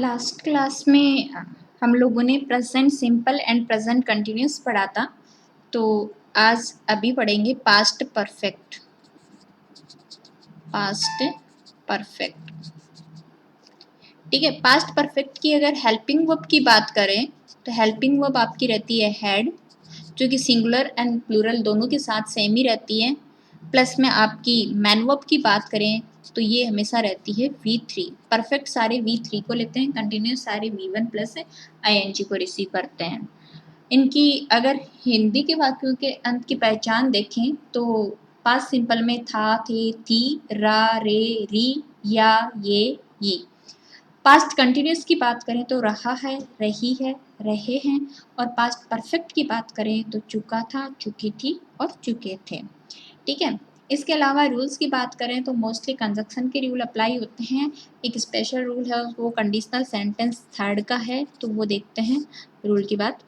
Last class में हम लोगों ने present simple and present continuous पढ़ा था। तो आज अभी पढ़ेंगे पास्ट परफेक्ट। पास्ट परफेक्ट, ठीक है। पास्ट परफेक्ट की अगर हेल्पिंग वर्ब की बात करें तो हेल्पिंग वर्ब आपकी रहती है हैड, जो कि सिंगुलर एंड प्लूरल दोनों के साथ सेम ही रहती है। प्लस में आपकी मैन वर्ब की बात करें तो ये हमेशा रहती है V3। परफेक्ट सारे V3 को लेते हैं, कंटिन्यूस सारे V1 प्लस ING को रिसीव करते हैं। इनकी अगर हिंदी के वाक्यों के अंत की पहचान देखें तो पास्ट सिंपल में था, थे, थी, रा, रे, री, या, ये। पास्ट कंटिन्यूस की बात करें तो रहा है, रही है, रहे हैं। और पास्ट परफेक्ट की बात करें तो चुका था, चुकी थी और चुके थे, ठीक है। इसके अलावा रूल्स की बात करें तो मोस्टली कंजक्शन के रूल अप्लाई होते हैं। एक स्पेशल रूल है वो कंडीशनल सेंटेंस थर्ड का है, तो वो देखते हैं रूल की बात।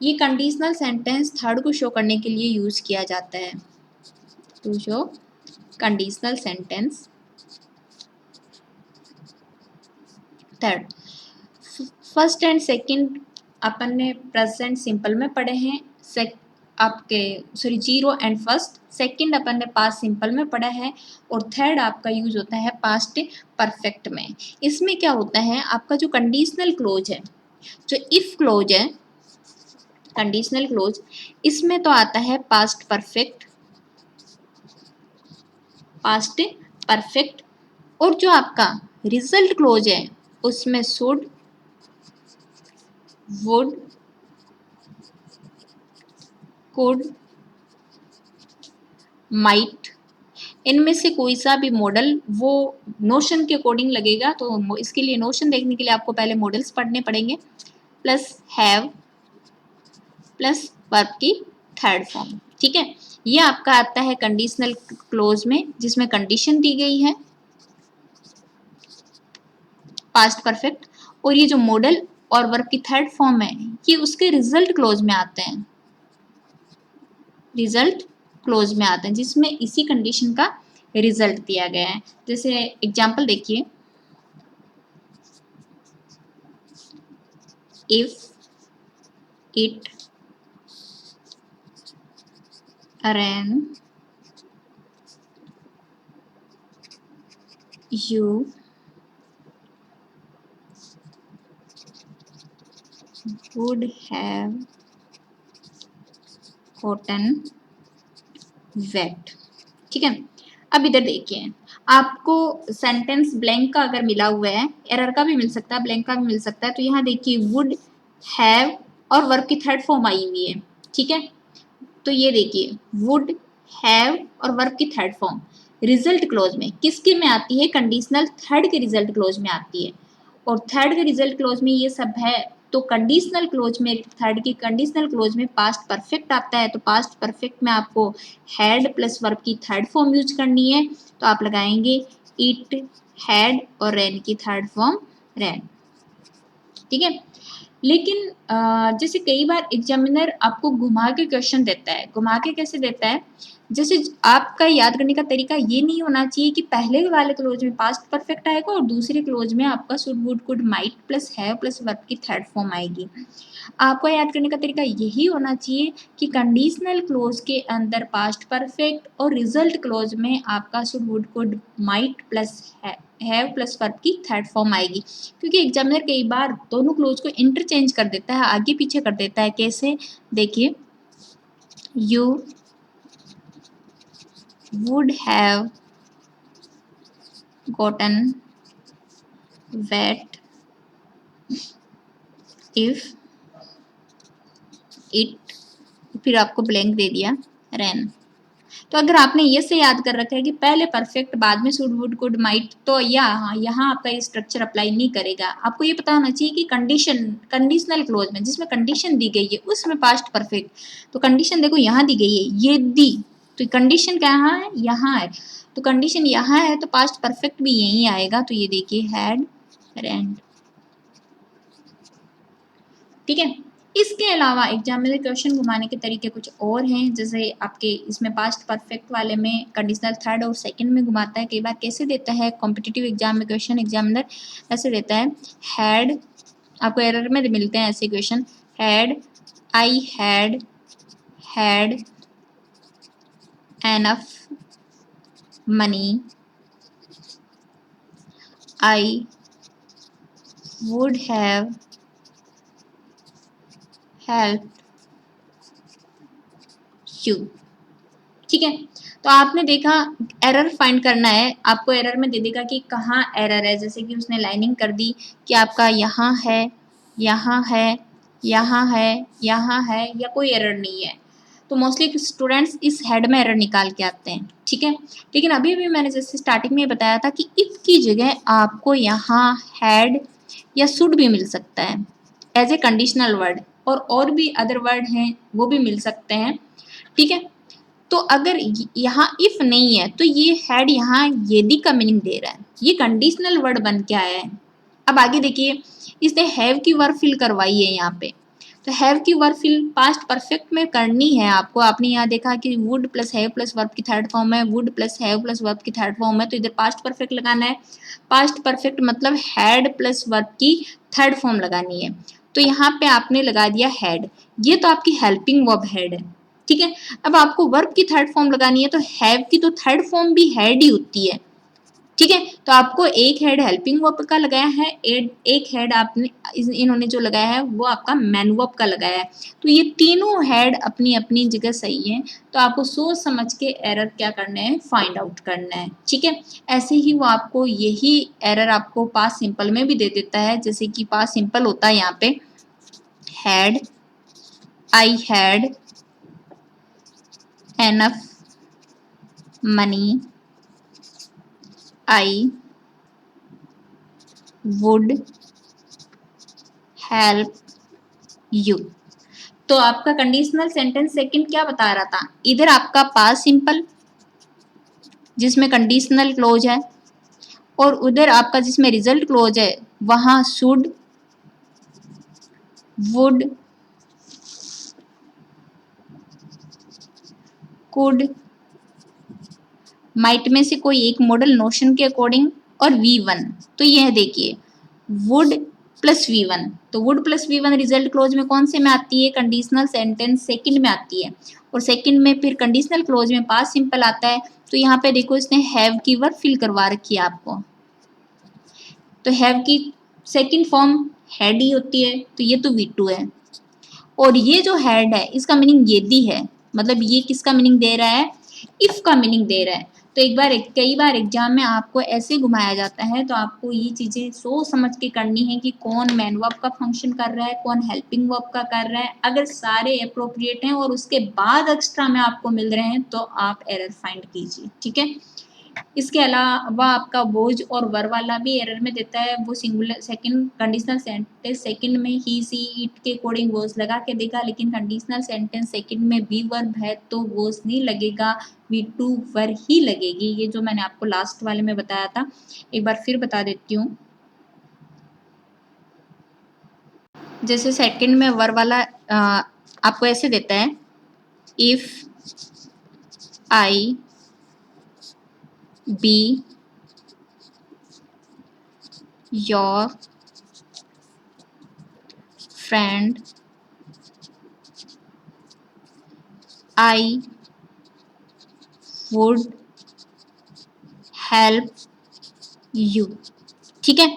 ये कंडीशनल सेंटेंस थर्ड को शो करने के लिए यूज किया जाता है, to show conditional sentence third. First and second अपन ने प्रेजेंट सिंपल में पढ़े हैं, आपके sorry zero and first. Second अपन ने पास्ट सिंपल में पढ़ा है और थर्ड आपका यूज होता है पास्ट परफेक्ट में। इसमें क्या होता है, आपका जो कंडीशनल क्लोज है, जो इफ क्लोज है, कंडीशनल क्लोज, इसमें तो आता है पास्ट परफेक्ट, पास्ट परफेक्ट। और जो आपका रिजल्ट क्लोज है उसमें शुड, वुड, कुड, माइट, इनमें से कोई सा भी मॉडल वो नोशन के अकॉर्डिंग लगेगा। तो इसके लिए नोशन देखने के लिए आपको पहले मॉडल्स पढ़ने पड़ेंगे। प्लस हैव प्लस वर्ब की थर्ड फॉर्म, ठीक है। ये आपका आता है कंडीशनल क्लोज में, जिसमें कंडीशन दी गई है पास्ट परफेक्ट, और ये जो मॉडल और वर्ब की थर्ड फॉर्म है ये उसके रिजल्ट क्लोज में आते हैं, रिजल्ट क्लोज में आते हैं, जिसमें इसी कंडीशन का रिजल्ट दिया गया है। जैसे एग्जांपल देखिए, if it rain, you would have gotten wet, ठीक है। अब इधर देखिए, आपको सेंटेंस ब्लैंक का अगर मिला हुआ है, एरर का भी मिल सकता है, ब्लैंक का भी मिल सकता है, तो यहाँ देखिए वुड हैव और वर्ब की थर्ड फॉर्म आई हुई है, ठीक है। तो ये देखिए वुड हैव और वर्ब की थर्ड फॉर्म रिजल्ट क्लोज में किसके में आती है, कंडीशनल थर्ड के रिजल्ट क्लोज में आती है। और थर्ड के रिजल्ट क्लोज में ये सब है, तो कंडीशनल क्लोज में, थर्ड की कंडीशनल क्लोज में पास्ट परफेक्ट आता है। तो पास्ट परफेक्ट में आपको हैड प्लस वर्ब की थर्ड फॉर्म यूज करनी है, तो आप लगाएंगे इट हैड और रैन की थर्ड फॉर्म रैन, ठीक है। लेकिन जैसे कई बार एग्जामिनर आपको घुमा के क्वेश्चन देता है, घुमा के कैसे देता है, जैसे आपका याद करने का तरीका ये नहीं होना चाहिए कि पहले वाले क्लोज में पास्ट परफेक्ट आएगा और दूसरे क्लोज में आपका should, would, could, might plus have plus verb की थर्ड फॉर्म आएगी। आपको याद करने का तरीका यही होना चाहिए कि कंडीशनल क्लोज के अंदर पास्ट परफेक्ट और रिजल्ट क्लोज में आपका should, would, could, might plus have plus verb की थर्ड फॉर्म आएगी। क्योंकि एग्जामिनर कई बार दोनों क्लोज को इंटरचेंज कर देता है, आगे पीछे कर देता है। कैसे, देखिए you would have gotten wet if it, फिर आपको ब्लैंक दे दिया रैन। तो अगर आपने ये से याद कर रखा है कि पहले परफेक्ट बाद में शुड, वुड, कुड, माइट, तो यहाँ आपका ये स्ट्रक्चर अप्लाई नहीं करेगा। आपको ये पता होना चाहिए कि कंडीशनल क्लोज में जिसमें कंडीशन दी गई है उसमें पास्ट परफेक्ट, तो कंडीशन देखो यहाँ दी गई है, ये दी, तो कंडीशन कहाँ है, यहाँ है। तो कंडीशन यहाँ है तो पास्ट परफेक्ट भी यहीं आएगा। तो ये देखिए हैड रैंड, ठीक है। इसके अलावा एग्जामिनर क्वेश्चन घुमाने के तरीके कुछ और हैं, जैसे आपके इसमें पास्ट परफेक्ट वाले में कंडीशनल थर्ड और सेकंड में घुमाता है। कई बार कैसे देता है कॉम्पिटिटिव एग्जाम में क्वेश्चन एग्जामिनर ऐसे देता है, हैड, आपको एरर में मिलते हैं ऐसे question, had, I had enough money, I would have help you. ठीक है, तो आपने देखा एरर फाइंड करना है, आपको एरर में दे देगा कि कहाँ एरर है, जैसे कि उसने लाइनिंग कर दी कि आपका यहाँ है, यहाँ है, यहाँ है, यहाँ है, या कोई एरर नहीं है। तो मोस्टली स्टूडेंट्स इस हेड में एरर निकाल के आते हैं। ठीक है, लेकिन अभी भी मैंने जैसे स्टार्टिंग में बताया था कि इफ की जगह आपको यहाँ हैड या शुड भी मिल सकता है एज ए कंडीशनल वर्ड, और भी अदर वर्ड हैं वो भी मिल सकते हैं। ठीक है, तो अगर यहाँ इफ नहीं है तो ये हैड यहाँ यदि का मीनिंग दे रहा है, ये कंडीशनल वर्ड बन के आया है। अब आगे देखिए, इसने हैव की वर्ब फिल करवाई है यहाँ पे, तो हैव की वर्ब फिल पास्ट परफेक्ट में करनी है आपको। आपने यहाँ देखा कि would plus have plus verb की थर्ड फॉर्म है, would plus have plus verb की थर्ड फॉर्म है, तो इधर पास्ट परफेक्ट लगाना है। पास्ट परफेक्ट मतलब हैड प्लस वर्ब की थर्ड फॉर्म लगानी है, तो यहाँ पे आपने लगा दिया हैड, ये तो आपकी हेल्पिंग वर्ब हैड है। ठीक है, अब आपको वर्ब की थर्ड फॉर्म लगानी है, तो हैव की तो थर्ड फॉर्म भी हैड ही होती है। ठीक है, तो आपको एक हेड हेल्पिंग वर्ब का लगाया है, एक हेड आपने इन्होंने जो लगाया है वो आपका मैन वर्ब का लगाया है। तो ये तीनों हेड अपनी अपनी जगह सही है, तो आपको सोच समझ के एरर क्या करना है, फाइंड आउट करना है। ठीक है, ऐसे ही वो आपको यही एरर आपको पास्ट सिंपल में भी दे देता है, जैसे कि पास्ट सिंपल होता है यहाँ पे had, I had enough money, I would help you। तो आपका कंडीशनल सेंटेंस सेकंड क्या बता रहा था, इधर आपका पास्ट सिंपल जिसमें कंडीशनल क्लोज है, और उधर आपका जिसमें रिजल्ट क्लोज है वहां शुड, वुड, कुड, माइट में से कोई एक मॉडल नोशन के अकॉर्डिंग, और V1। तो यह देखिए वुड प्लस V1, तो would plus V1 result clause में कौन से में आती है, कंडीशनल सेंटेंस सेकंड में आती है, और सेकंड में फिर कंडीशनल क्लोज में पास्ट सिंपल आता है। तो यहाँ पे देखो इसने हैव की वर्ब फिल करवा रखी है आपको, तो हैव की सेकंड फॉर्म हैड ही होती है, तो ये तो V2 है, और ये जो हैड है इसका मीनिंग यदि है, मतलब ये किसका मीनिंग दे रहा है, इफ का मीनिंग दे रहा है। तो कई बार एग्जाम में आपको ऐसे घुमाया जाता है, तो आपको ये चीजें सोच समझ के करनी है कि कौन मैन वर्ब का फंक्शन कर रहा है, कौन हेल्पिंग वर्ब का कर रहा है। अगर सारे अप्रोप्रिएट हैं और उसके बाद एक्स्ट्रा में आपको मिल रहे हैं तो आप एरर फाइंड कीजिए। ठीक है, इसके अलावा आपका वोज और वर वाला भी एरर में देता है, वो singular second conditional sentence second में ही सी इट के अकॉर्डिंग वोज लगा के देगा, लेकिन कंडीशनल सेंटेंस सेकंड में बी वर्ब है तो वोज नहीं लगेगा, V2 वर ही लगेगी। ये जो मैंने आपको लास्ट वाले में बताया था, एक बार फिर बता देती हूँ। जैसे सेकंड में वर वाला आपको ऐसे देता है, if I be your friend I would help you. ठीक है,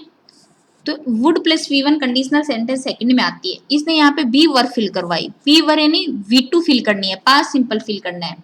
तो would plus V1 conditional sentence second में आती है, इसने यहाँ पे बी वर्ब फिल करवाई, बी वर्ब यानी V2 फिल करनी है, पास्ट सिंपल फिल करना है।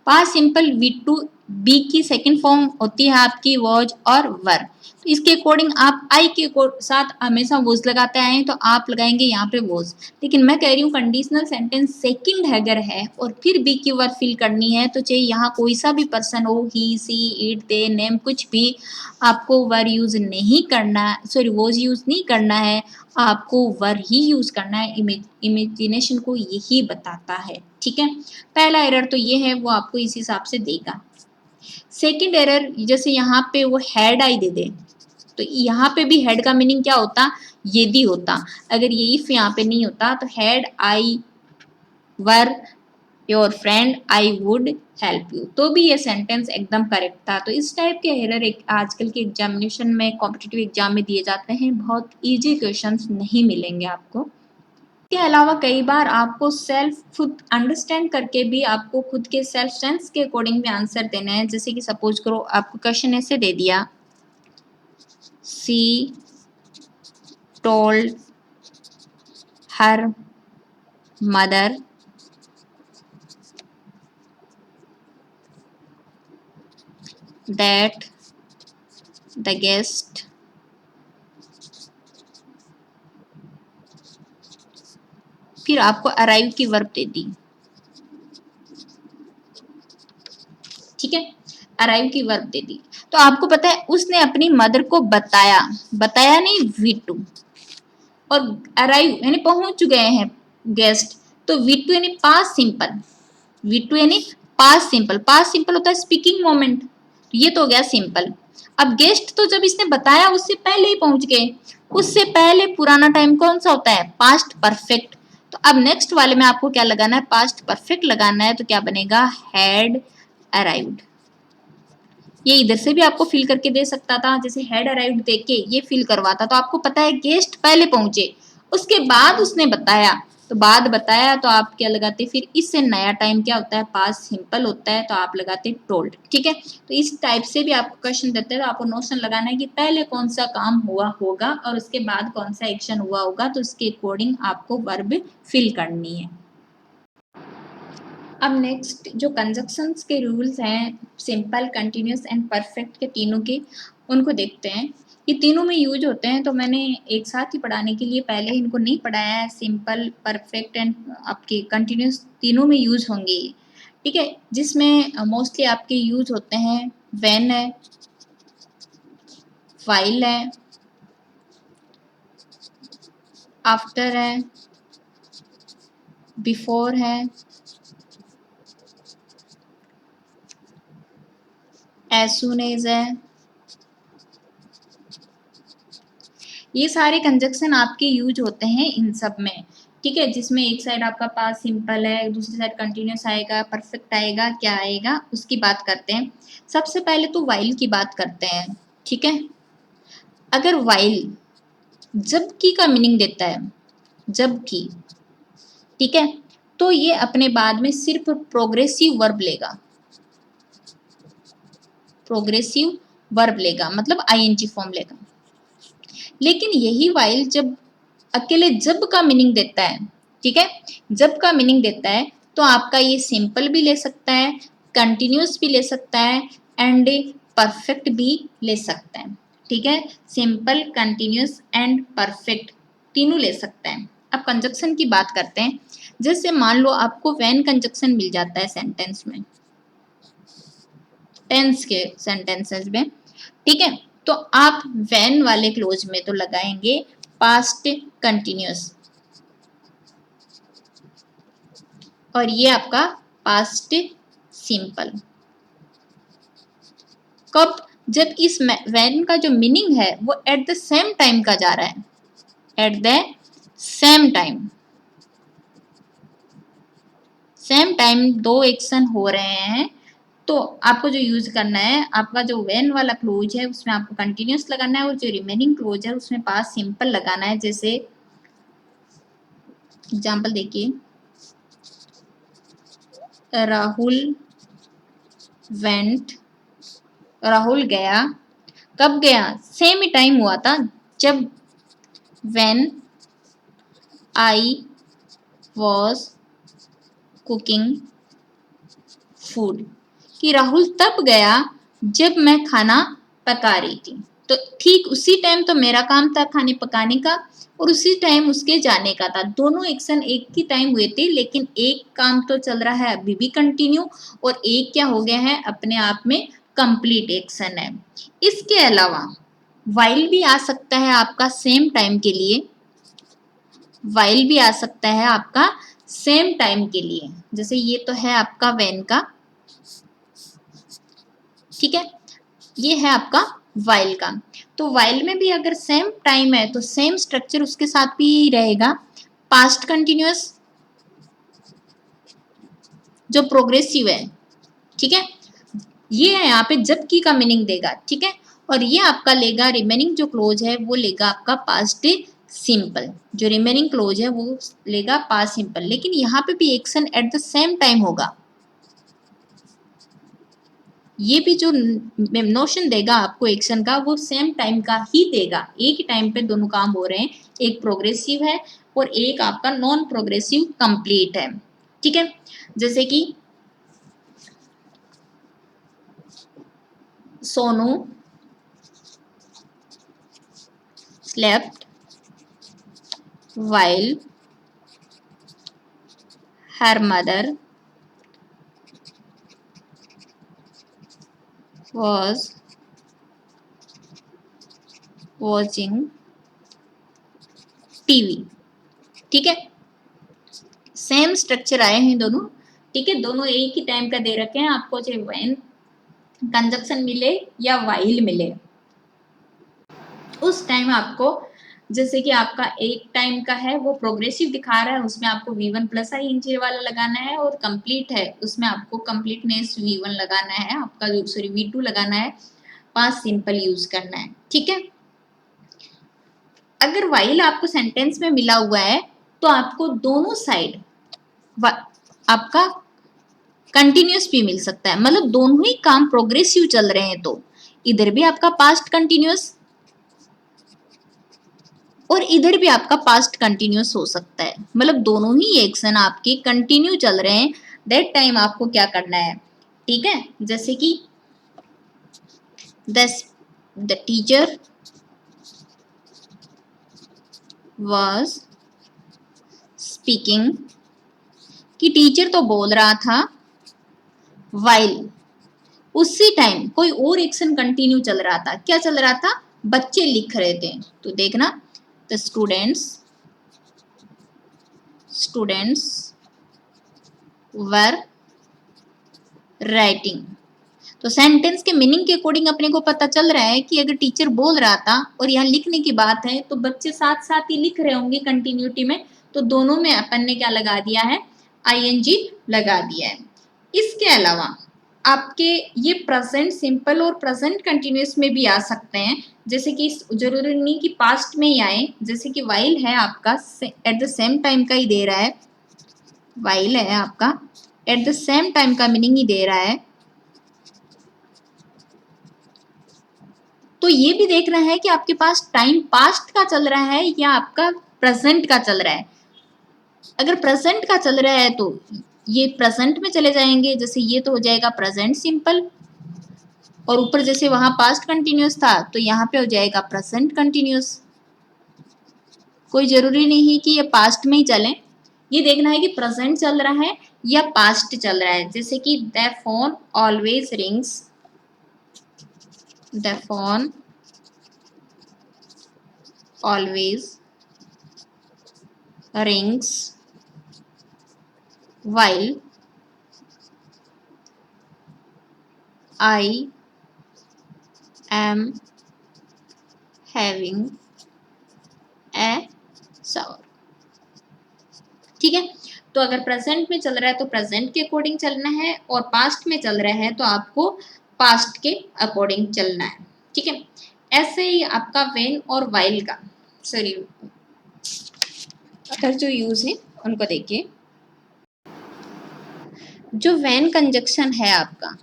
पास्ट सिंपल V2 बी की सेकंड फॉर्म होती है आपकी वॉज और वर, तो इसके अकॉर्डिंग आप आई के साथ हमेशा वोज लगाते आए हैं, तो आप लगाएंगे यहाँ पे वोज। लेकिन मैं कह रही हूँ कंडीशनल सेंटेंस सेकंड अगर है और फिर बी की वर्ब फिल करनी है, तो चाहे यहाँ कोई सा भी पर्सन हो, ही सी इट दे नेम कुछ भी, आपको वर यूज नहीं करना, सॉरी वोज यूज नहीं करना है, आपको वर ही यूज करना है। इमेजिनेशन को यही बताता है। ठीक है, पहला एरर तो ये है, वो आपको इस हिसाब से देगा। सेकंड एरर जैसे यहाँ पे वो हैड आई दे दे, तो यहाँ पे भी हेड का मीनिंग क्या होता, यदि होता। अगर ये इफ यहाँ पे नहीं होता तो head I were your friend I would help you, तो भी ये सेंटेंस एकदम करेक्ट था। तो इस टाइप के एरर एक आजकल के एग्जामिनेशन में, कॉम्पिटिटिव एग्जाम में दिए जाते हैं। बहुत इजी क्वेश्चंस नहीं मिलेंगे आपको। इसके अलावा कई बार आपको सेल्फ खुद अंडरस्टैंड करके भी आपको खुद के सेल्फ सेंस के अकॉर्डिंग भी आंसर देना है। जैसे कि सपोज करो आपको क्वेश्चन ऐसे दे दिया, सी told her mother that the guest फिर आपको अराइव की वर्ब दे दी, ठीक है, अराइव की वर्ब दे दी। तो आपको पता है उसने अपनी मदर को बताया, बताया नहीं वीटू, और अराइव यानी पहुंच गए हैं गेस्ट, तो वीटू यानी पास्ट सिंपल, वीटू यानी पास्ट सिंपल, पास्ट सिंपल होता है स्पीकिंग मोमेंट, तो ये तो हो गया सिंपल। अब गेस्ट तो जब इसने बताया उससे पहले ही पहुंच गए, उससे पहले पुराना टाइम कौन सा होता है, पास्ट परफेक्ट। तो अब नेक्स्ट वाले में आपको क्या लगाना है, पास्ट परफेक्ट लगाना है। तो क्या बनेगा, हैड अराइव्ड। ये इधर से भी आपको फिल करके दे सकता था, जैसे हेड अराइव्ड देख के ये फिल करवाता। तो आपको पता है गेस्ट पहले पहुंचे, उसके बाद उसने बताया, तो बाद बताया तो आप क्या लगाते, फिर इससे नया टाइम क्या होता है, पास्ट सिंपल होता है, तो आप लगाते टोल्ड, ठीक है। तो इस टाइप से भी आपको क्वेश्चन देते हैं, तो आपको नोशन लगाना है कि पहले कौन सा काम हुआ होगा और उसके बाद कौन सा एक्शन हुआ होगा, तो उसके अकॉर्डिंग आपको वर्ब फिल करनी है। अब नेक्स्ट जो कंजक्शंस के रूल्स हैं, सिंपल, कंटिन्यूस एंड परफेक्ट के तीनों के, उनको देखते हैं। ये तीनों में यूज होते हैं, तो मैंने एक साथ ही पढ़ाने के लिए पहले इनको नहीं पढ़ाया है। सिंपल, परफेक्ट एंड आपके कंटिन्यूस तीनों में यूज होंगे, ठीक है। जिसमें मोस्टली आपके यूज होते हैं व्हेन है, व्हाइल है, आफ्टर है, बिफोर है, एज सून एज है। ये सारे कंजक्शन आपके यूज होते हैं इन सब में, ठीक है। जिसमें एक साइड आपका पास सिंपल है, दूसरी साइड कंटिन्यूस आएगा, परफेक्ट आएगा, क्या आएगा उसकी बात करते हैं। सबसे पहले तो वाइल की बात करते हैं, ठीक है। अगर वाइल जबकि का मीनिंग देता है, जबकि, ठीक है, तो ये अपने बाद में सिर्फ प्रोग्रेसिव वर्ब लेगा, प्रोग्रेसिव वर्ब लेगा, मतलब आईएनजी फॉर्म लेगा। लेकिन यही वाइल जब अकेले जब का मीनिंग देता है, ठीक है, जब का मीनिंग देता है, तो आपका ये सिंपल भी ले सकता है, कंटिन्यूस भी ले सकता है एंड परफेक्ट भी ले सकता है, ठीक है। सिंपल, कंटिन्यूस एंड परफेक्ट तीनों ले सकता है। अब कंजक्शन की बात करते हैं। जैसे मान लो आपको व्हेन कंजक्शन मिल जाता है सेंटेंस में, टेंस के सेंटेंसेस में, ठीक है, तो आप व्हेन वाले क्लोज में तो लगाएंगे पास्ट कंटिन्यूस, और ये आपका पास्ट सिंपल। कब, जब इस व्हेन का जो मीनिंग है वो एट द सेम टाइम का जा रहा है, at the same time, same time दो एक्शन हो रहे हैं, तो आपको जो यूज करना है, आपका जो व्हेन वाला क्लोज है उसमें आपको कंटिन्यूस लगाना है, और जो रिमेनिंग क्लोज है उसमें पास्ट सिंपल लगाना है। जैसे एग्जांपल देखिए, राहुल वेंट, राहुल गया, कब गया, सेम ही टाइम हुआ था, जब when I was cooking food, कि राहुल तब गया जब मैं खाना पका रही थी। तो ठीक उसी टाइम तो मेरा काम था खाने पकाने का, और उसी टाइम उसके जाने का था। दोनों एक्शन एक ही टाइम हुए थे, लेकिन एक काम तो चल रहा है अभी भी कंटिन्यू, और एक क्या हो गया है, अपने आप में कंप्लीट एक्शन है। इसके अलावा वाइल भी आ सकता है आपका सेम टाइम के लिए, वाइल भी आ सकता है आपका सेम टाइम के लिए। जैसे ये तो है आपका व्हेन का, ठीक है, ये है आपका वाइल का। तो वाइल में भी अगर सेम टाइम है तो सेम स्ट्रक्चर उसके साथ भी रहेगा। पास्ट कंटिन्यूअस जो प्रोग्रेसिव है, ठीक है, ये है यहाँ पे जबकि का मीनिंग देगा, ठीक है। और ये आपका लेगा रिमेनिंग जो क्लोज है वो लेगा आपका पास्ट सिंपल, जो रिमेनिंग क्लोज है वो लेगा पास्ट सिंपल, लेकिन यहाँ पे भी action at the same time होगा। ये भी जो नोशन देगा आपको एक्शन का वो सेम टाइम का ही देगा, एक ही टाइम पे दोनों काम हो रहे हैं, एक प्रोग्रेसिव है और एक आपका नॉन प्रोग्रेसिव कंप्लीट है, ठीक है। जैसे कि Sonu slept while her mother was watching TV, ठीक है। सेम स्ट्रक्चर आए हैं दोनों, ठीक है, दोनों एक ही टाइम का दे रखे हैं आपको, चाहे व्हेन कंजक्शन मिले या वाइल मिले, उस टाइम आपको जैसे कि आपका एक टाइम का है वो प्रोग्रेसिव दिखा रहा है, उसमें आपको v1 प्लस आई इंच वाला लगाना है, और कंप्लीट है उसमें आपको कंप्लीटनेस v1 लगाना है, आपका सॉरी v2 लगाना है, पास्ट सिंपल यूज करना है, ठीक है। अगर वाइल आपको सेंटेंस में मिला हुआ है तो आपको दोनों साइड आपका कंटिन्यूस भी मिल सकता है, मतलब दोनों ही काम प्रोग्रेसिव चल रहे हैं तो इधर भी आपका पास्ट कंटिन्यूस और इधर भी आपका पास्ट कंटिन्यूस हो सकता है, मतलब दोनों ही एक्शन आपके कंटिन्यू चल रहे हैं। दैट टाइम आपको क्या करना है, ठीक है, जैसे कि द टीचर was स्पीकिंग, कि टीचर तो बोल रहा था, वाइल उसी टाइम कोई और एक्शन कंटिन्यू चल रहा था, क्या चल रहा था, बच्चे लिख रहे थे, तो देखना द स्टूडेंट्स वर राइटिंग। तो सेंटेंस के मीनिंग के अकॉर्डिंग अपने को पता चल रहा है कि अगर टीचर बोल रहा था और यहाँ लिखने की बात है तो बच्चे साथ साथ ही लिख रहे होंगे कंटिन्यूटी में, तो दोनों में अपन ने क्या लगा दिया है, आईएनजी लगा दिया है। इसके अलावा आपके ये प्रेजेंट सिंपल और प्रेजेंट कंटिन्यूस में भी आ सकते हैं, जैसे कि जरूरी नहीं कि पास्ट में ही आए, जैसे कि वाइल है आपका एट द सेम टाइम का ही दे रहा है, वाइल है आपका एट द सेम टाइम का मीनिंग ही दे रहा है, तो ये भी देखना है कि आपके पास टाइम पास्ट का चल रहा है या आपका प्रेजेंट का चल रहा है। अगर प्रेजेंट का चल रहा है तो ये प्रेजेंट में चले जाएंगे, जैसे ये तो हो जाएगा प्रेजेंट सिंपल, और ऊपर जैसे वहां पास्ट कंटिन्यूस था तो यहाँ पे हो जाएगा प्रेजेंट कंटिन्यूस। कोई जरूरी नहीं है कि ये पास्ट में ही चले, ये देखना है कि प्रेजेंट चल रहा है या पास्ट चल रहा है। जैसे कि the phone always rings, the phone always rings while I am having a shower, ठीक है। तो अगर प्रेजेंट में चल रहा है तो प्रेजेंट के अकॉर्डिंग चलना है, और पास्ट में चल रहा है तो आपको पास्ट के अकॉर्डिंग चलना है, ठीक है। ऐसे ही आपका व्हेन और वाइल का सॉरी अगर जो यूज है उनको देखिए। जो व्हेन कंजक्शन है आपका,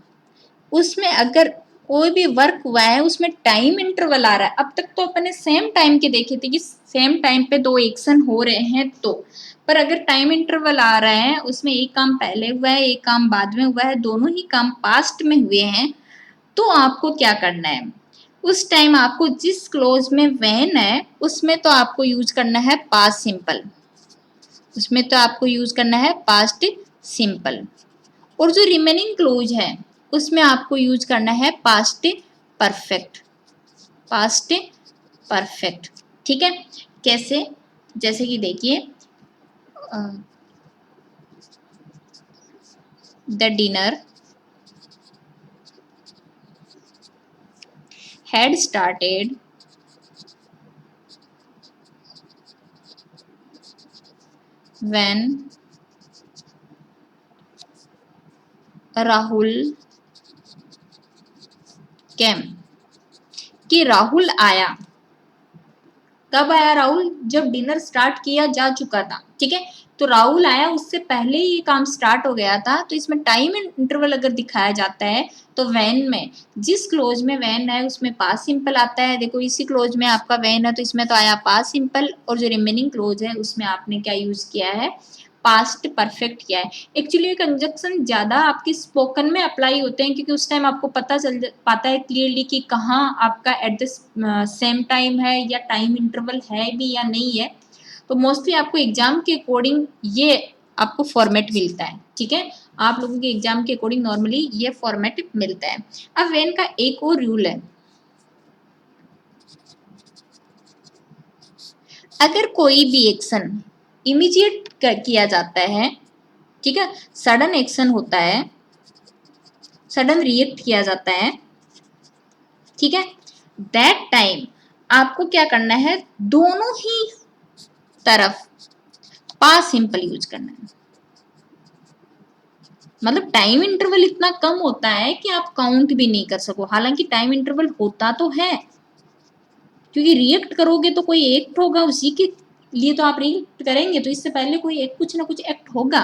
उसमें अगर कोई भी वर्क हुआ है उसमें टाइम इंटरवल आ रहा है, अब तक तो अपने सेम टाइम के देखे थे कि सेम टाइम पे दो एक्शन हो रहे हैं, तो पर अगर टाइम इंटरवल आ रहा है उसमें एक काम पहले हुआ है एक काम बाद में हुआ है, दोनों ही काम पास्ट में हुए हैं, तो आपको क्या करना है, उस टाइम आपको जिस क्लोज में व्हेन है उसमें तो आपको यूज करना है पास्ट सिंपल, उसमें तो आपको यूज करना है पास्ट सिंपल, और जो रिमेनिंग क्लोज है उसमें आपको यूज करना है पास्ट परफेक्ट, पास्ट परफेक्ट, ठीक है। कैसे, जैसे कि देखिए the dinner had started when Rahul came, कि राहुल आया। कब आया राहुल? जब डिनर स्टार्ट किया जा चुका था। ठीक है, तो राहुल आया उससे पहले ही ये काम स्टार्ट हो गया था। तो इसमें टाइम इंटरवल अगर दिखाया जाता है तो वैन में, जिस क्लोज में वैन है उसमें पास सिंपल आता है। देखो इसी क्लोज में आपका वैन है तो इसमें तो आया पास सिंपल, और जो रिमेनिंग क्लोज है उसमें आपने क्या यूज किया है? पास्ट परफेक्ट किया है। एक्चुअली ये कंजक्शन ज्यादा आपके स्पोकन में अप्लाई होते हैं क्योंकि उस टाइम आपको पता चल पाता है क्लियरली कि कहाँ आपका एट द सेम टाइम है या टाइम इंटरवल है भी या नहीं है। तो मोस्टली आपको एग्जाम के अकॉर्डिंग ये आपको फॉर्मेट मिलता है। ठीक है, आप लोगों के एग्जाम के अकॉर्डिंग नॉर्मली ये फॉर्मेट मिलता है। अब वेन का एक और रूल है, अगर कोई भी एक्शन इमीडिएट किया जाता है, ठीक है, सडन एक्शन होता है, सडन रिएक्ट किया जाता है, ठीक है, दैट टाइम आपको क्या करना है? दोनों ही तरफ पास सिंपल यूज करना है। मतलब टाइम इंटरवल इतना कम होता है कि आप काउंट भी नहीं कर सको। हालांकि टाइम इंटरवल होता तो है, क्योंकि रिएक्ट करोगे तो कोई एक्ट होगा, उसी के लिए तो आप रिएक्ट करेंगे, तो इससे पहले कोई एक कुछ ना कुछ एक्ट होगा।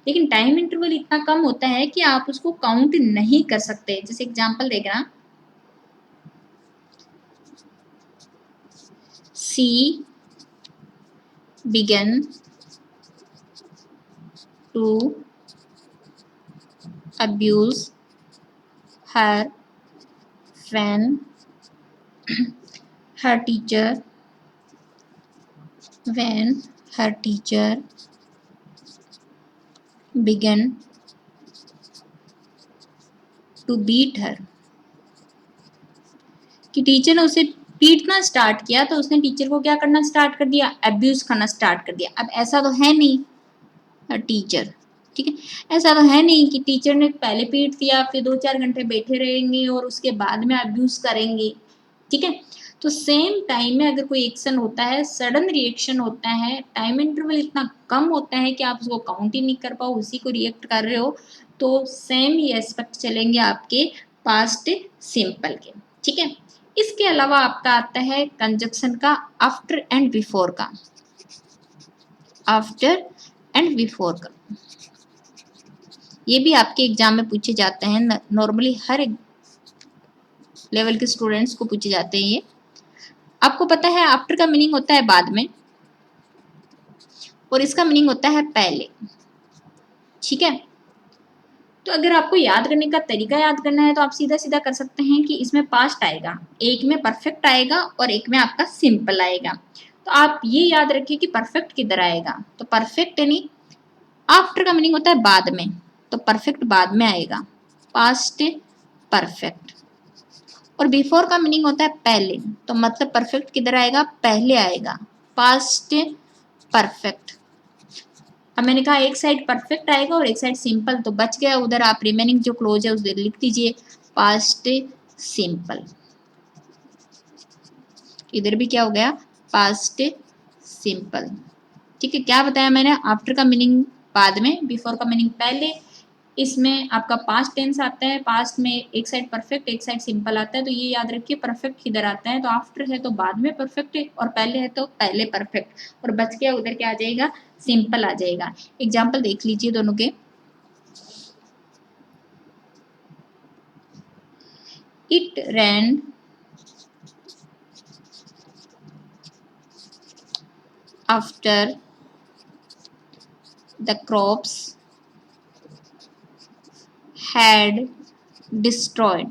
लेकिन टाइम इंटरवल इतना कम होता है कि आप उसको काउंट नहीं कर सकते। जैसे एग्जांपल देखना, सी began to abuse her when her teacher when her teacher began to beat her, कि टीचर ने उसे पीटना स्टार्ट किया तो उसने टीचर को क्या करना स्टार्ट कर दिया? अब्यूज करना स्टार्ट कर दिया। अब ऐसा तो है नहीं टीचर, ठीक है, ऐसा तो है नहीं कि टीचर ने पहले पीट दिया फिर 2-4 घंटे बैठे रहेंगे और उसके बाद में अब्यूज करेंगे। ठीक है, तो सेम टाइम में अगर कोई एक्शन होता है, सडन रिएक्शन होता है, टाइम इंटरवल इतना कम होता है कि आप उसको काउंट ही नहीं कर पाओ, उसी को रिएक्ट कर रहे हो, तो सेम ही एस्पेक्ट चलेंगे आपके पास्ट सिंपल के। ठीक है, इसके अलावा आपका आता है कंजक्शन का आफ्टर एंड बिफोर का। आफ्टर एंड बिफोर का ये भी आपके एग्जाम में पूछे जाते हैं। नॉर्मली हर लेवल के स्टूडेंट्स को पूछे जाते हैं ये। आपको पता है आफ्टर का मीनिंग होता है बाद में, और इसका मीनिंग होता है पहले। ठीक है, तो अगर आपको याद करने का तरीका याद करना है तो आप सीधा सीधा कर सकते हैं कि इसमें पास्ट आएगा, एक में परफेक्ट आएगा और एक में आपका सिंपल आएगा। तो आप ये याद रखिए कि परफेक्ट किधर आएगा, तो परफेक्ट यानी आफ्टर का मीनिंग होता है बाद में, तो परफेक्ट बाद में आएगा, पास्ट परफेक्ट। और बिफोर का मीनिंग होता है पहले, तो मतलब परफेक्ट किधर आएगा? पहले आएगा, पास्ट परफेक्ट। अब मैंने कहा एक साइड परफेक्ट आएगा और एक साइड सिंपल, तो बच गया उधर, आप रिमेनिंग जो क्लोज है उधर लिख दीजिए पास्ट सिंपल। इधर भी क्या हो गया? Past simple. ठीक है, क्या बताया मैंने? आफ्टर का मीनिंग बाद में, बिफोर का मीनिंग पहले, इसमें आपका पास्ट टेंस आता है, पास्ट में एक साइड परफेक्ट एक साइड सिंपल आता है। तो ये याद रखिए परफेक्ट किधर आता है, तो आफ्टर है तो बाद में परफेक्ट है, और पहले है तो पहले परफेक्ट, और बच गया उधर क्या आ जाएगा? सिंपल आ जाएगा। एग्जाम्पल देख लीजिए दोनों के। It rain after the crops had destroyed,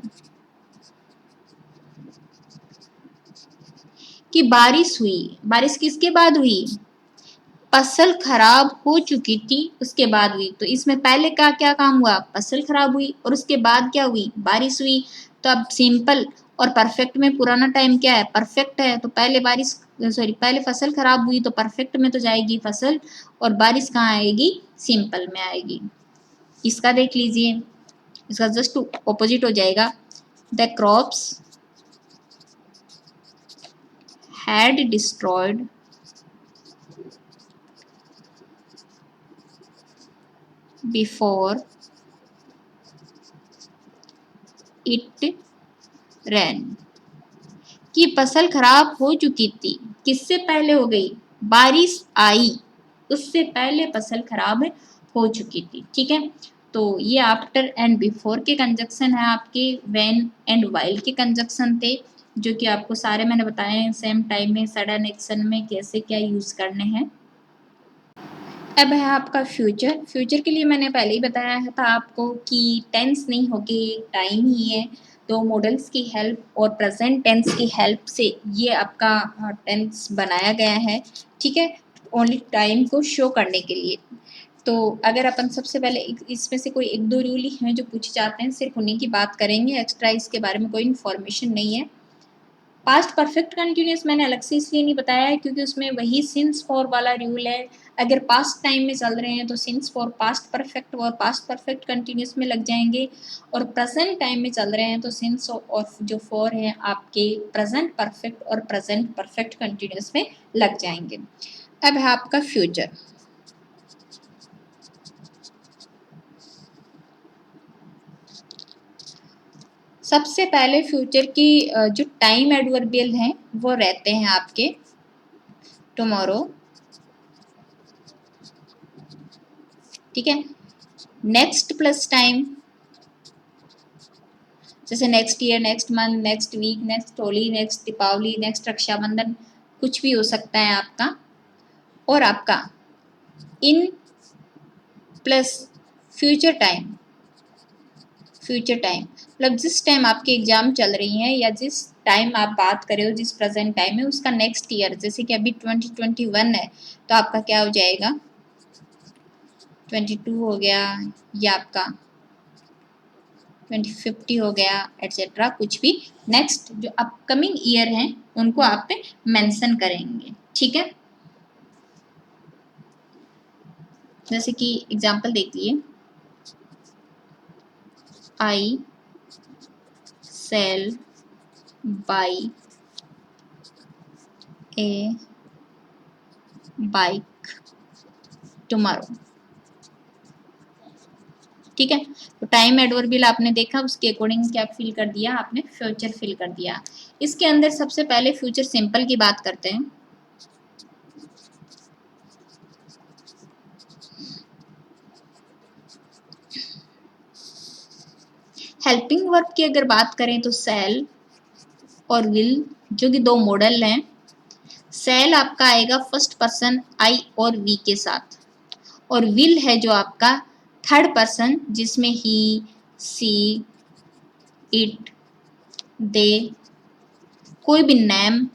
कि बारिश हुई। बारिश किसके बाद हुई? फसल खराब हो चुकी थी उसके बाद हुई। तो इसमें पहले का क्या काम हुआ? फसल खराब हुई, और उसके बाद क्या हुई? बारिश हुई। तो अब सिंपल और परफेक्ट में पुराना टाइम क्या है? परफेक्ट है। तो पहले बारिश, सॉरी, पहले फसल खराब हुई तो परफेक्ट में तो जाएगी फसल, और बारिश कहाँ आएगी? सिंपल में आएगी। इसका देख लीजिए, इसका जस्ट ऑपोजिट हो जाएगा। The crops had destroyed before it rain, कि फसल खराब हो चुकी थी, किससे पहले हो गई, बारिश आई उससे पहले फसल खराब हो चुकी थी। ठीक है, तो ये आफ्टर एंड बिफोर के कंजक्शन है आपके, व्हेन एंड व्हाइल के कंजक्शन थे, जो कि आपको सारे मैंने बताए हैं सेम टाइम में सडन एक्शन में कैसे क्या यूज करने हैं। अब है आपका फ्यूचर। फ्यूचर के लिए मैंने पहले ही बताया था आपको कि टेंस नहीं होगी, टाइम ही है, तो मॉडल्स की हेल्प और प्रेजेंट टेंस की हेल्प से ये आपका टेंस बनाया गया है। ठीक है, ओनली टाइम को शो करने के लिए। तो अगर अपन सबसे पहले इसमें से कोई एक दो रूल ही हैं जो पूछे जाते हैं, सिर्फ उन्हीं की बात करेंगे, एक्स्ट्रा इसके बारे में कोई इन्फॉर्मेशन नहीं है। पास्ट परफेक्ट कंटिन्यूस मैंने अलग से इसलिए नहीं बताया है क्योंकि उसमें वही सिंस फॉर वाला रूल है। अगर पास्ट टाइम में चल रहे हैं तो सिंस फॉर पास्ट परफेक्ट और पास्ट परफेक्ट कंटिन्यूस में लग जाएंगे, और प्रेजेंट टाइम में चल रहे हैं तो सिंस और जो फॉर है आपके प्रेजेंट परफेक्ट और प्रेजेंट परफेक्ट कंटिन्यूस में लग जाएंगे। अब है आपका फ्यूचर। सबसे पहले फ्यूचर की जो टाइम एडवर्बियल हैं वो रहते हैं आपके टुमारो। ठीक है, नेक्स्ट प्लस टाइम, जैसे next year, next month, next week, next Holi, next Deepawali, next Rakshabandhan, कुछ भी हो सकता है आपका। और आपका in plus future time, future time मतलब जिस टाइम आपके एग्जाम चल रही हैं या जिस टाइम आप बात कर रहे हो, जिस प्रेजेंट टाइम है उसका नेक्स्ट ईयर, जैसे कि अभी 2021 है तो आपका क्या हो जाएगा 22 हो गया, या आपका 2050 हो गया, एटसेट्रा। कुछ भी नेक्स्ट जो अपकमिंग ईयर हैं उनको आप पे मेंशन करेंगे। ठीक है, जैसे कि एग्जांपल देखिए, I shall buy a bike tomorrow. ठीक है, तो टाइम एडवर्बियल आपने देखा, उसके अकॉर्डिंग क्या फिल कर दिया आपने, फ्यूचर फिल कर दिया। इसके अंदर सबसे पहले फ्यूचर सिंपल की बात करते हैं। हेल्पिंग वर्ब की अगर बात करें तो सेल और विल, जो कि दो मॉडल हैं। सेल आपका आएगा फर्स्ट पर्सन आई और वी के साथ, और विल है जो आपका थर्ड पर्सन जिसमें ही, सी, इट, दे, कोई भी नेम,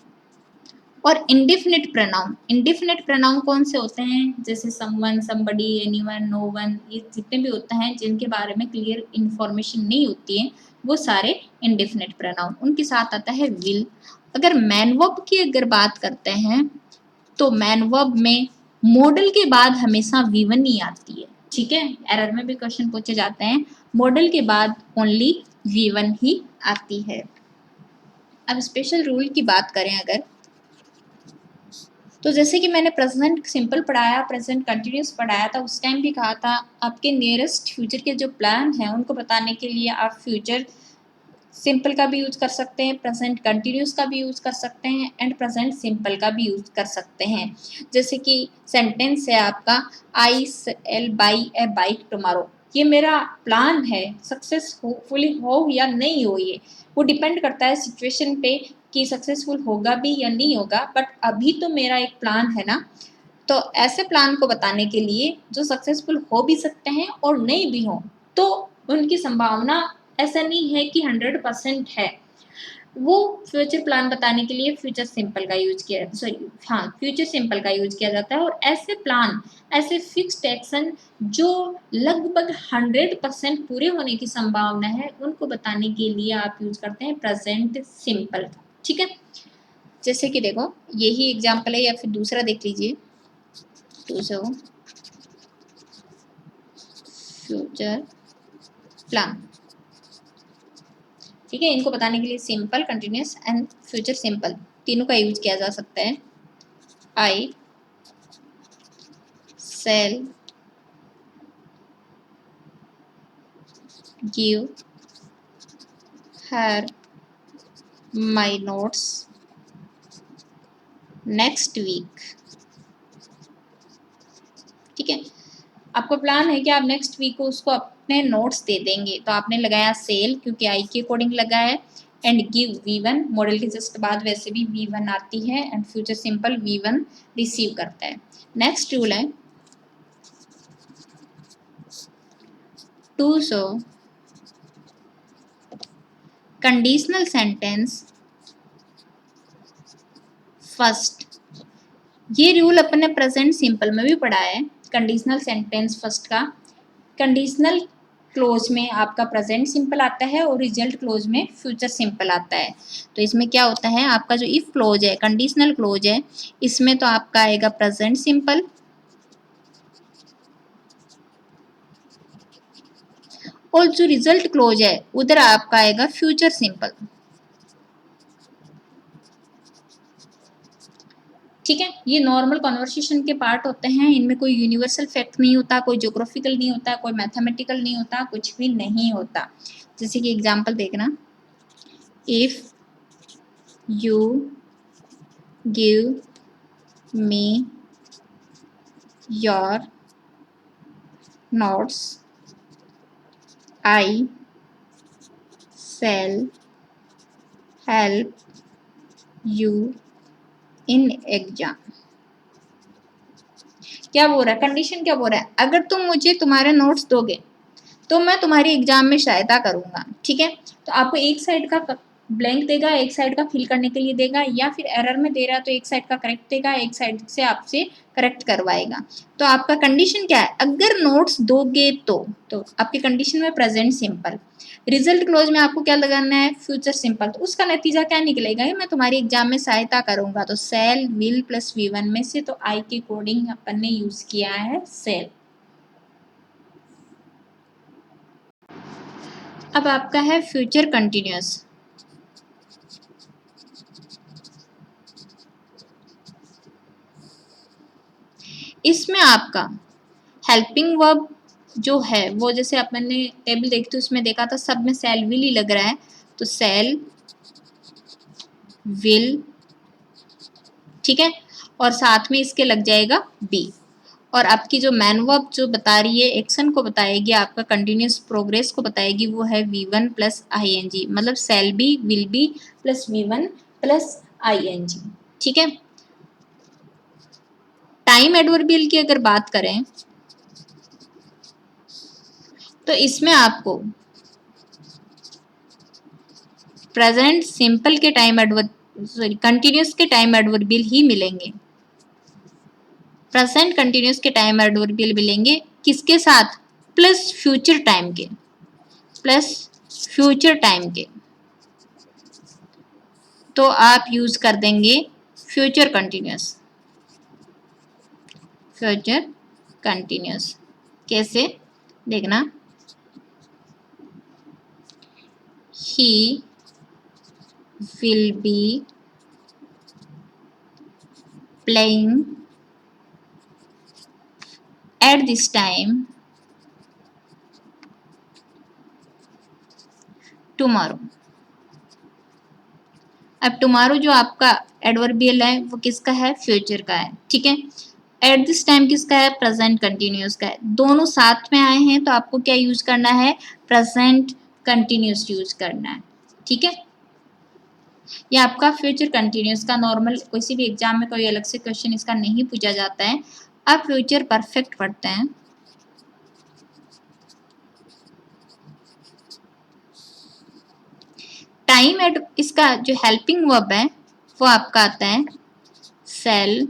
और इंडिफिनिट प्रोनाउन। इंडिफिनिट प्रोनाउन कौन से होते हैं, जैसे someone, somebody, anyone, no one, ये जितने भी होते हैं जिनके बारे में क्लियर इंफॉर्मेशन नहीं होती है वो सारे इंडिफिनिट प्रोनाउन, उनके साथ आता है विल। अगर मैन वर्ब की अगर बात करते हैं तो मैन वर्ब में मॉडल के बाद हमेशा V1 ही आती है। ठीक है, एरर में भी क्वेश्चन पूछे जाते हैं, मॉडल के बाद ओनली V1 ही आती है। अब स्पेशल रूल की बात करें अगर, तो जैसे कि मैंने प्रेजेंट सिंपल पढ़ाया, प्रेजेंट कंटिन्यूस पढ़ाया था, उस टाइम भी कहा था आपके नियरेस्ट फ्यूचर के जो प्लान हैं उनको बताने के लिए आप फ्यूचर सिंपल का भी यूज कर सकते हैं, प्रेजेंट कंटिन्यूस का भी यूज कर सकते हैं, एंड प्रेजेंट सिंपल का भी यूज कर सकते हैं। जैसे कि सेंटेंस है आपका, I shall buy a bike tomorrow, ये मेरा प्लान है, सक्सेसफुली हो या नहीं हो ये वो डिपेंड करता है सिचुएशन पे कि सक्सेसफुल होगा भी या नहीं होगा, बट अभी तो मेरा एक प्लान है ना। तो ऐसे प्लान को बताने के लिए जो सक्सेसफुल हो भी सकते हैं और नहीं भी हो, तो उनकी संभावना ऐसा नहीं है कि 100% है, वो फ्यूचर प्लान बताने के लिए फ्यूचर सिंपल का यूज किया, सॉरी हाँ फ्यूचर सिंपल का यूज किया जाता है। और ऐसे प्लान, ऐसे फिक्स्ड एक्शन जो लगभग 100% पूरे होने की संभावना है उनको बताने के लिए आप यूज करते हैं प्रेजेंट सिंपल का। ठीक है, जैसे कि देखो यही एग्जाम्पल है, या फिर दूसरा देख लीजिए, फ्यूचर प्लान। ठीक है, इनको बताने के लिए simple, continuous and future simple तीनों का यूज किया जा सकता है। I shall give her my notes next week. ठीक है, आपका प्लान है कि आप नेक्स्ट वीक को उसको अपने नोट्स दे देंगे, तो आपने लगाया सेल क्योंकि आई के अकॉर्डिंग लगा है, एंड गिव V1, मॉडल के जस्ट बाद वैसे भी V1 आती है, and future simple V1 receive करता है। नेक्स्ट रूल है to show conditional sentence first. ये रूल अपन ने प्रेजेंट सिंपल में भी पढ़ा है, कंडीशनल सेंटेंस फर्स्ट का। कंडीशनल क्लोज में आपका प्रेजेंट सिंपल आता है और रिजल्ट क्लोज में फ्यूचर सिंपल आता है। तो इसमें क्या होता है, आपका जो इफ क्लोज है, कंडीशनल क्लोज है, इसमें तो आपका आएगा प्रेजेंट सिंपल, और जो रिजल्ट क्लोज है उधर आपका आएगा फ्यूचर सिंपल। ठीक है, ये नॉर्मल कॉन्वर्सेशन के पार्ट होते हैं, इनमें कोई यूनिवर्सल फैक्ट नहीं होता, कोई ज्योग्राफिकल नहीं होता, कोई मैथमेटिकल नहीं होता, कुछ भी नहीं होता। जैसे कि एग्जांपल देखना, if you give me your notes I shall help you in exam. क्या बोल रहा है, कंडीशन क्या बोल रहा है, अगर तुम मुझे तुम्हारे नोट्स दोगे तो मैं तुम्हारी एग्जाम में सहायता करूंगा। ठीक है, तो आपको एक साइड का ब्लैंक देगा, एक साइड का फिल करने के लिए देगा, या फिर एरर में दे रहा है तो एक साइड का करेक्ट देगा, एक साइड से आपसे करेक्ट करवाएगा। तो आपका कंडीशन क्या है, अगर नोट्स दोगे तो आपकी कंडीशन में प्रेजेंट सिंपल, रिजल्ट क्लोज में आपको क्या लगाना है, फ्यूचर सिंपल। तो उसका नतीजा क्या निकलेगा, मैं तुम्हारी एग्जाम में सहायता करूंगा, तो सेल विल प्लस V1 में से तो आई के कोडिंग अपन ने यूज किया है सेल। अब आपका है फ्यूचर कंटिन्यूअस। इसमें आपका हेल्पिंग वर्ब जो है वो, जैसे अपन ने टेबल देखी थी उसमें देखा था सब में सेल विल ही लग रहा है, तो सेल विल, ठीक है, और साथ में इसके लग जाएगा बी। और आपकी जो मैन वर्ब जो बता रही है, एक्शन को बताएगी, आपका कंटिन्यूस प्रोग्रेस को बताएगी, वो है V1 प्लस ING, मतलब shall be will be plus V1 plus ING। ठीक है, टाइम एडवर्बियल की अगर बात करें तो इसमें आपको प्रेजेंट सिंपल के टाइम सॉरी कंटिन्यूस के टाइम एडवर्बियल ही मिलेंगे, प्रेजेंट कंटिन्यूस के टाइम एडवर्बियल मिलेंगे, किसके साथ, प्लस फ्यूचर टाइम के, प्लस फ्यूचर टाइम के। तो आप यूज कर देंगे फ्यूचर कंटिन्यूस, फ्यूचर कंटिन्यूस। कैसे देखना, he will be playing at this time tomorrow। अब टुमारो जो आपका एडवर्बियल है वो किसका है, फ्यूचर का है। ठीक है, एट दिस टाइम किसका है, प्रेजेंट कंटिन्यूस का है। दोनों साथ में आए हैं तो आपको क्या यूज करना है, प्रेजेंट कंटिन्यूस यूज करना है। ठीक है, ये आपका फ्यूचर कंटिन्यूस का नॉर्मल किसी भी एग्जाम में कोई अलग से क्वेश्चन इसका नहीं पूछा जाता है। अब फ्यूचर परफेक्ट पढ़ते हैं। टाइम एड इसका जो हेल्पिंग वर्ब है वो आपका आता है सेल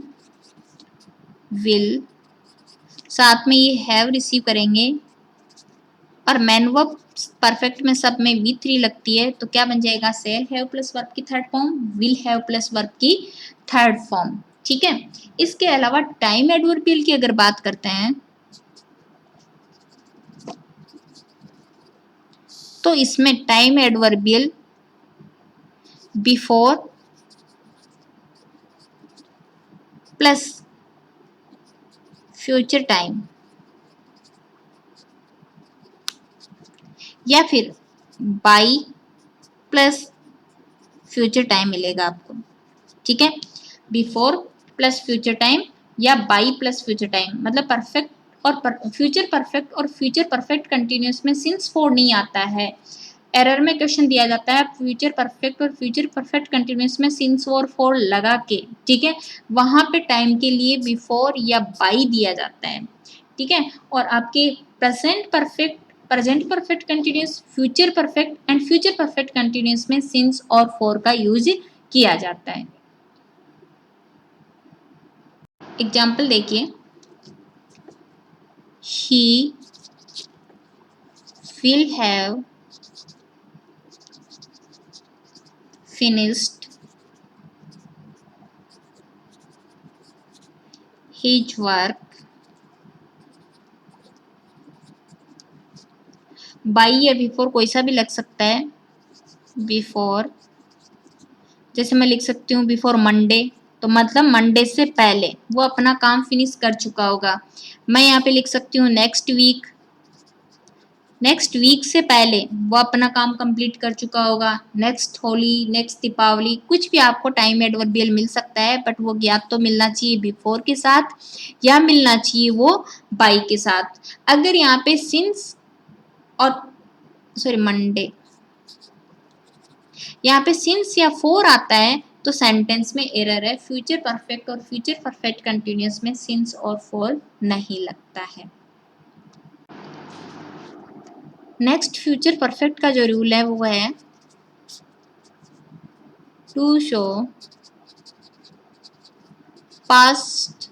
विल, साथ में ये हैव रिसीव करेंगे, और मैन वर्ब परफेक्ट में सब में V3 लगती है, तो क्या बन जाएगा, सेल हैव प्लस वर्ब की third form, will have plus verb की थर्ड फॉर्म। ठीक है, इसके अलावा टाइम एडवर्बियल की अगर बात करते हैं तो इसमें time adverbial before plus future time, या फिर बाई प्लस फ्यूचर टाइम मिलेगा आपको, ठीक है। बिफोर प्लस फ्यूचर टाइम या बाई प्लस फ्यूचर टाइम, मतलब परफेक्ट और फ्यूचर परफेक्ट और फ्यूचर परफेक्ट कंटिन्यूस में सिंस फोर नहीं आता है। एरर में क्वेश्चन दिया जाता है फ्यूचर परफेक्ट और फ्यूचर परफेक्ट कंटिन्यूस में सिंस और फोर लगा के, ठीक है, वहां पे टाइम के लिए बिफोर या बाई दिया जाता है, ठीक है। और आपके present perfect continuous, future perfect and future perfect continuous में सिंस और फोर का यूज किया जाता है। एग्जाम्पल देखिए, he will have finished his work by या बिफोर कोई सा भी लग सकता है। बिफोर जैसे मैं लिख सकती हूँ बिफोर मंडे, तो मतलब मंडे से पहले वो अपना काम फिनिश कर चुका होगा। मैं यहाँ पे लिख सकती हूँ नेक्स्ट वीक, नेक्स्ट वीक से पहले वो अपना काम कंप्लीट कर चुका होगा। नेक्स्ट होली, नेक्स्ट दीपावली, कुछ भी आपको टाइम एडवर्बियल मिल सकता है, बट वो या तो मिलना चाहिए बिफोर के साथ या मिलना चाहिए वो बाई के साथ। अगर यहाँ पे सिंस और सॉरी मंडे, यहाँ पे सिंस या फोर आता है तो सेंटेंस में एरर है। फ्यूचर परफेक्ट और फ्यूचर परफेक्ट कंटिन्यूस में सिंस और फोर नहीं लगता है। नेक्स्ट फ्यूचर परफेक्ट का जो रूल है वो है to show past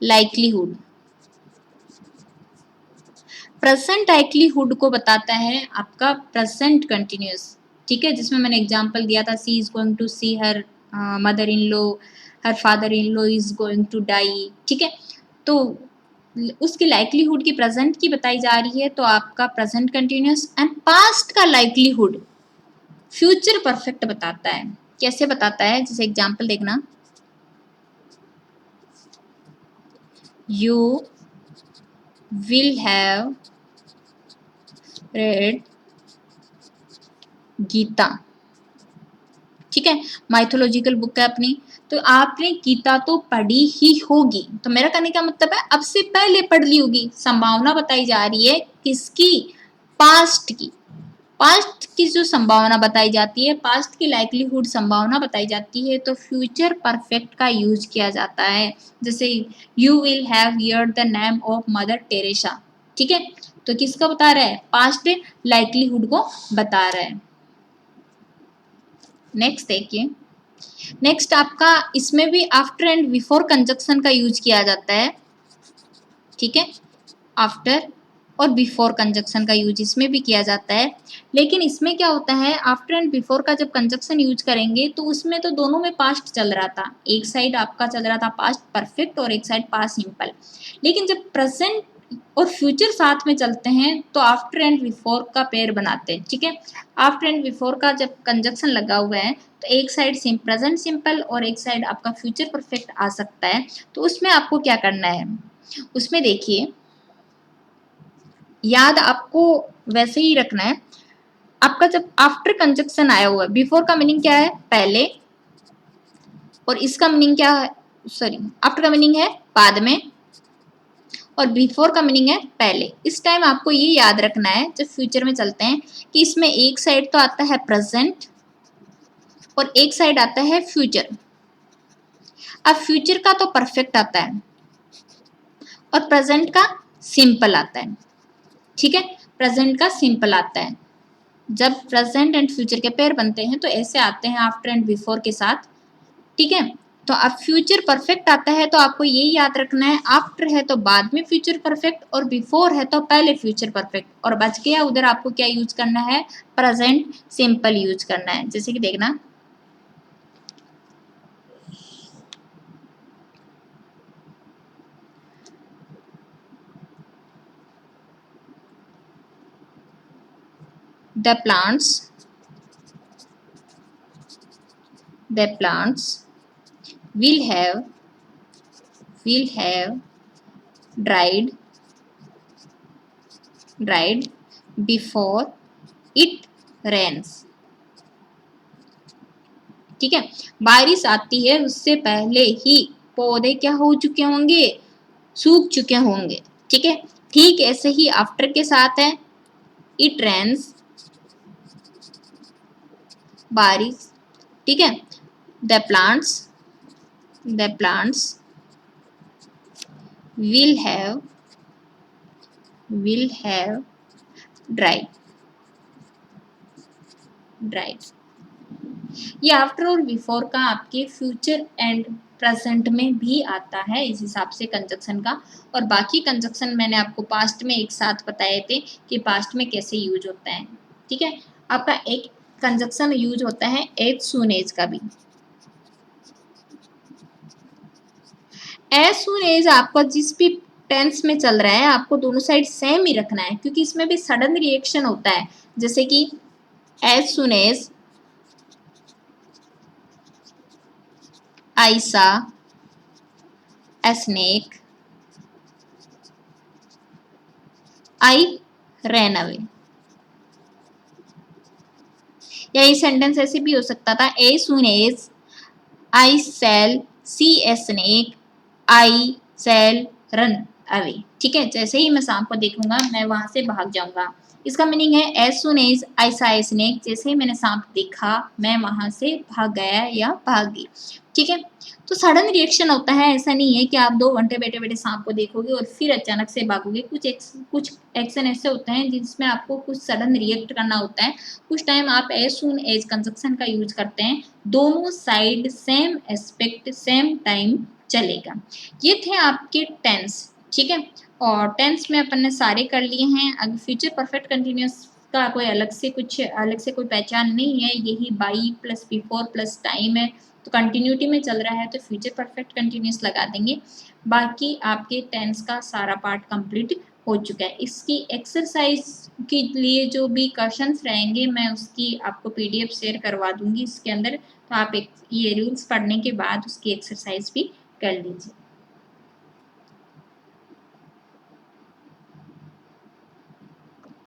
likelihood. Present likelihood को बताता है आपका प्रेजेंट कंटिन्यूस, ठीक है, जिसमें मैंने एग्जांपल दिया था she is going to see her mother in law, her father in law is going to die, ठीक है। तो उसकी लाइक्लीहुड की प्रेजेंट की बताई जा रही है, तो आपका प्रेजेंट कंटिन्यूस। एंड पास्ट का लाइक्लीहुड फ्यूचर परफेक्ट बताता है। कैसे बताता है, जैसे एग्जांपल देखना, you will have read Gita, ठीक है, माइथोलॉजिकल बुक है अपनी, तो आपने गीता तो पढ़ी ही होगी। तो मेरा कहने का मतलब है अब से पहले पढ़ ली होगी। संभावना बताई जा रही है किसकी, पास्ट की। पास्ट की जो संभावना बताई जाती है, पास्ट की लाइक्लीहुड संभावना बताई जाती है, तो फ्यूचर परफेक्ट का यूज किया जाता है। जैसे you will have heard the name of mother Teresa, ठीक है, तो किसका बता रहा है, पास्ट लाइक्लीहुड को बता रहा है। नेक्स्ट देखिए, नेक्स्ट आपका इसमें भी आफ्टर एंड बिफोर कंजक्शन का यूज किया जाता है, ठीक है, आफ्टर और बिफोर कंजक्शन का यूज इसमें भी किया जाता है। लेकिन इसमें क्या होता है, आफ्टर एंड बिफोर का जब कंजक्शन यूज करेंगे तो उसमें तो दोनों में पास्ट चल रहा था, एक साइड आपका चल रहा था पास्ट परफेक्ट और एक साइड पास्ट सिंपल। लेकिन जब प्रेजेंट और फ्यूचर साथ में चलते हैं तो आफ्टर एंड बिफोर का पेयर बनाते हैं, ठीक है। आफ्टर एंड बिफोर का जब कंजक्शन लगा हुआ है तो एक साइड प्रेजेंट सिंपल और एक साइड आपका फ्यूचर परफेक्ट आ सकता है। तो उसमें आपको क्या करना है, उसमें देखिए, याद आपको वैसे ही रखना है। आपका जब आफ्टर कंजक्शन आया हुआ है, बिफोर का मीनिंग क्या है, पहले, और इसका मीनिंग क्या है, सॉरी, आफ्टर का मीनिंग है बाद में और बिफोर का मीनिंग है पहले। इस टाइम आपको ये याद रखना है जब फ्यूचर में चलते हैं कि इसमें एक साइड तो आता है प्रेजेंट और एक साइड आता है फ्यूचर। अब फ्यूचर का तो परफेक्ट आता है और प्रेजेंट का सिंपल आता है, ठीक है, प्रेजेंट का सिंपल आता है। जब प्रेजेंट एंड फ्यूचर के पेयर बनते हैं तो ऐसे आते हैं आफ्टर एंड बिफोर के साथ, ठीक है। तो अब फ्यूचर परफेक्ट आता है तो आपको ये याद रखना है, आफ्टर है तो बाद में फ्यूचर परफेक्ट और बिफोर है तो पहले फ्यूचर परफेक्ट, और बच गया उधर आपको क्या यूज करना है, प्रेजेंट सिंपल यूज करना है। जैसे कि देखना, the plants will have dried before it rains. ठीक है, बारिश आती है उससे पहले ही पौधे क्या हो चुके होंगे, सूख चुके होंगे। ठीक है, ठीक ऐसे ही आफ्टर के साथ है इट रेन्स, बारिश। ठीक है, the plants will have dried। ये आफ्टर और बिफोर का आपके फ्यूचर एंड प्रेजेंट में भी आता है इस हिसाब से कंजक्शन का। और बाकी कंजक्शन मैंने आपको पास्ट में एक साथ बताए थे कि पास्ट में कैसे यूज होता है। ठीक है, आपका एक कंजक्शन यूज होता है एज सून एज का भी। एज सून एज आपका जिस भी टेंस में चल रहा है आपको दोनों साइड सेम ही रखना है, क्योंकि इसमें भी सडन रिएक्शन होता है। जैसे कि as soon as I saw a snake, I ran away। या ये सेंटेंस ऐसे भी हो सकता था as soon as I shall see a snake, I shall run away। ठीक है, जैसे ही मैं सांप को देखूंगा मैं वहां से भाग जाऊंगा। इसका मीनिंग है as soon as I saw a snake, जैसे ही मैंने सांप देखा मैं वहां से भाग गया या भाग गई। ठीक है, तो सडन रिएक्शन होता है, ऐसा नहीं है कि आप 2 घंटे बैठे बैठे सांप को देखोगे और फिर अचानक से भागोगे। कुछ एक्शन ऐसे होते हैं जिसमें आपको कुछ सडन रिएक्ट करना होता है। कुछ टाइम आप एज सून एज कंजक्शन का यूज करते हैं, दोनों side same aspect same time चलेगा। ये थे आपके टेंस। ठीक है, और टेंस में अपन ने सारे कर लिए हैं। अगर फ्यूचर परफेक्ट कंटिन्यूस का कोई अलग से कोई पहचान नहीं है, यही by plus before plus time है, तो कंटिन्यूटी में चल रहा है तो फ्यूचर परफेक्ट कंटिन्यूस लगा देंगे। बाकी आपके टेंस का सारा पार्ट कंप्लीट हो चुका है। इसकी एक्सरसाइज के लिए जो भी क्वेश्चंस रहेंगे मैं उसकी आपको पीडीएफ शेयर करवा दूंगी इसके अंदर, तो आप ये रूल्स पढ़ने के बाद उसकी एक्सरसाइज भी कर लीजिए।